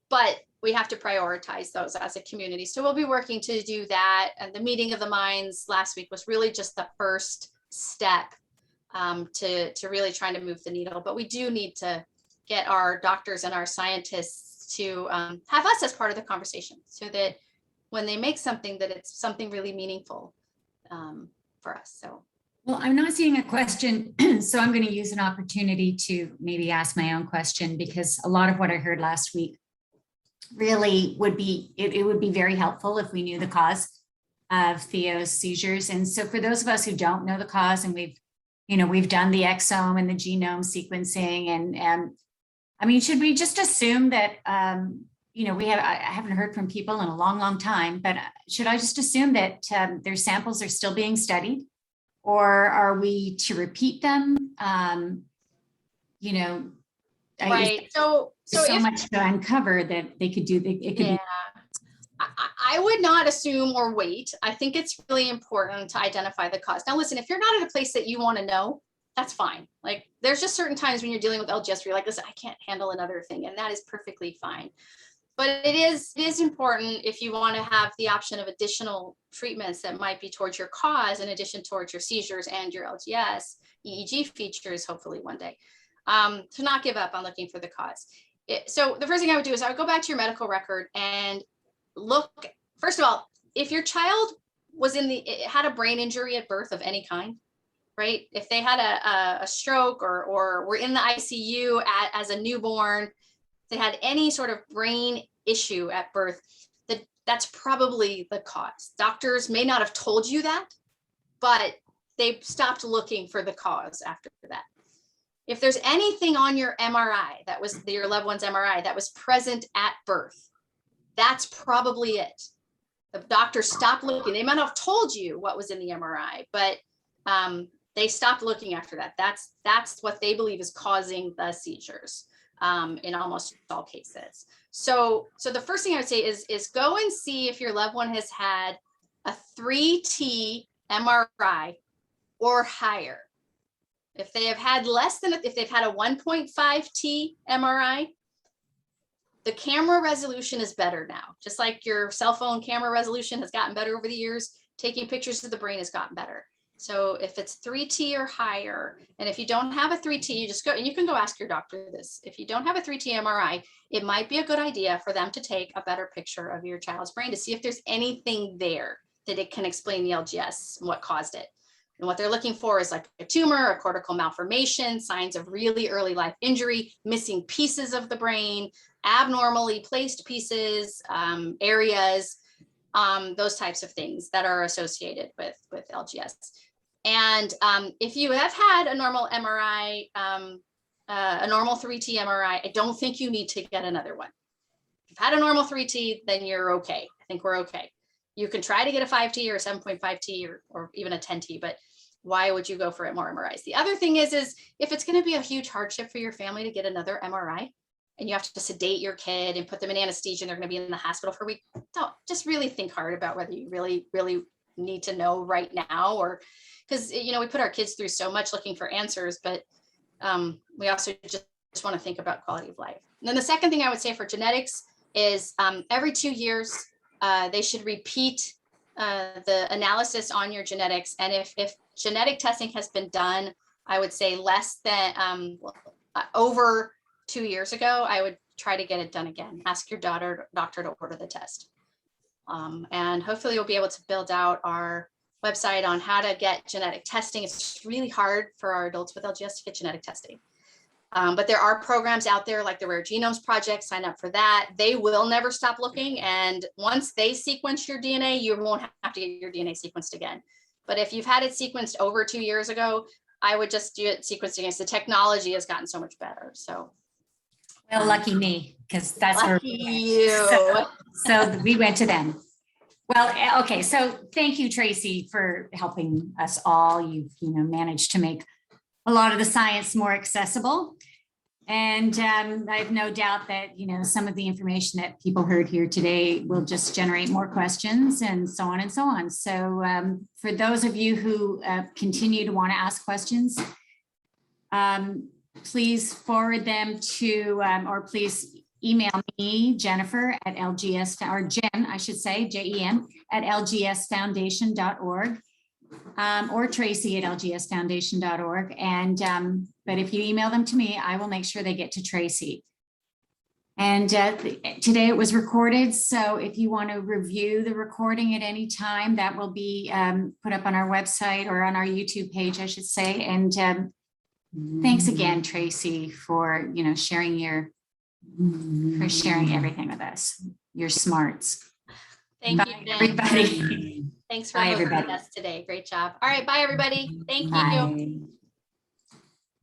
but we have to prioritize those as a community. So we'll be working to do that. And the meeting of the minds last week was really just the first step to really trying to move the needle. But we do need to get our doctors and our scientists to have us as part of the conversation, so that when they make something, that it's something really meaningful for us. So. Well, I'm not seeing a question, so I'm going to use an opportunity to maybe ask my own question, because a lot of what I heard last week really would be, it would be very helpful if we knew the cause of Theo's seizures. And so for those of us who don't know the cause, and we've done the exome and the genome sequencing, and I mean, should we just assume that, I haven't heard from people in a long, long time, but should I just assume that their samples are still being studied? Or are we to repeat them? Right. So much to uncover that they could do. It could be. I would not assume or wait. I think it's really important to identify the cause. Now, listen, if you're not at a place that you want to know, that's fine. Like, there's just certain times when you're dealing with LGS where you're like, listen, I can't handle another thing, and that is perfectly fine. But it is important, if you want to have the option of additional treatments that might be towards your cause, in addition towards your seizures and your LGS EEG features, hopefully one day, to not give up on looking for the cause. So the first thing I would do is I would go back to your medical record and look, first of all, if your child was had a brain injury at birth of any kind, right? If they had a stroke or were in the ICU as a newborn, they had any sort of brain issue at birth, that's probably the cause. Doctors may not have told you that, but they stopped looking for the cause after that. If there's anything on your MRI, that was your loved one's MRI, that was present at birth, that's probably it. The doctor stopped looking. They might not have told you what was in the MRI, but they stopped looking after that. That's what they believe is causing the seizures. In almost all cases. So the first thing I would say is go and see if your loved one has had a 3T MRI or higher. If they have had if they've had a 1.5T MRI, the camera resolution is better now. Just like your cell phone camera resolution has gotten better over the years, taking pictures of the brain has gotten better. So if it's 3T or higher, and if you don't have a 3T, you just go, and you can go ask your doctor this. If you don't have a 3T MRI, it might be a good idea for them to take a better picture of your child's brain to see if there's anything there that it can explain the LGS and what caused it. And what they're looking for is like a tumor, a cortical malformation, signs of really early life injury, missing pieces of the brain, abnormally placed pieces, areas, those types of things that are associated with LGS. And if you have had a normal MRI, a normal 3T MRI, I don't think you need to get another one. If you've had a normal 3T, then you're okay. I think we're okay. You can try to get a 5T or a 7.5T or even a 10T, but why would you go for more MRIs? The other thing is if it's going to be a huge hardship for your family to get another MRI and you have to sedate your kid and put them in anesthesia and they're going to be in the hospital for a week, don't just really think hard about whether you really need to know right now, or because, you know, we put our kids through so much looking for answers, but we also just want to think about quality of life. And then the second thing I would say for genetics is every 2 years, they should repeat the analysis on your genetics. And if genetic testing has been done, I would say less than over 2 years ago, I would try to get it done again. Ask your doctor to order the test. And hopefully you'll be able to build out our website on how to get genetic testing. It's really hard for our adults with LGS to get genetic testing. But there are programs out there like the Rare Genomes Project. Sign up for that. They will never stop looking. And once they sequence your DNA, you won't have to get your DNA sequenced again. But if you've had it sequenced over 2 years ago, I would just do it sequenced again. The technology has gotten so much better. So, Well, lucky me, because that's where lucky you. So we went to them. Well, okay. So thank you, Tracy, for helping us all. You've, managed to make a lot of the science more accessible. And I have no doubt that, some of the information that people heard here today will just generate more questions and so on and so on. So for those of you who continue to want to ask questions, please forward them to, or please email me, Jennifer at LGS, or Jen, I should say, JEN at lgsfoundation.org. Or Tracy at lgsfoundation.org. And, but if you email them to me, I will make sure they get to Tracy. And today it was recorded. So if you want to review the recording at any time, that will be put up on our website or on our YouTube page, I should say. And thanks again, Tracy, for, sharing everything with us, your smarts. Thank you, Jen. Everybody. Thanks for hosting us today. Great job. All right. Bye, everybody. Thank you.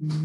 Bye.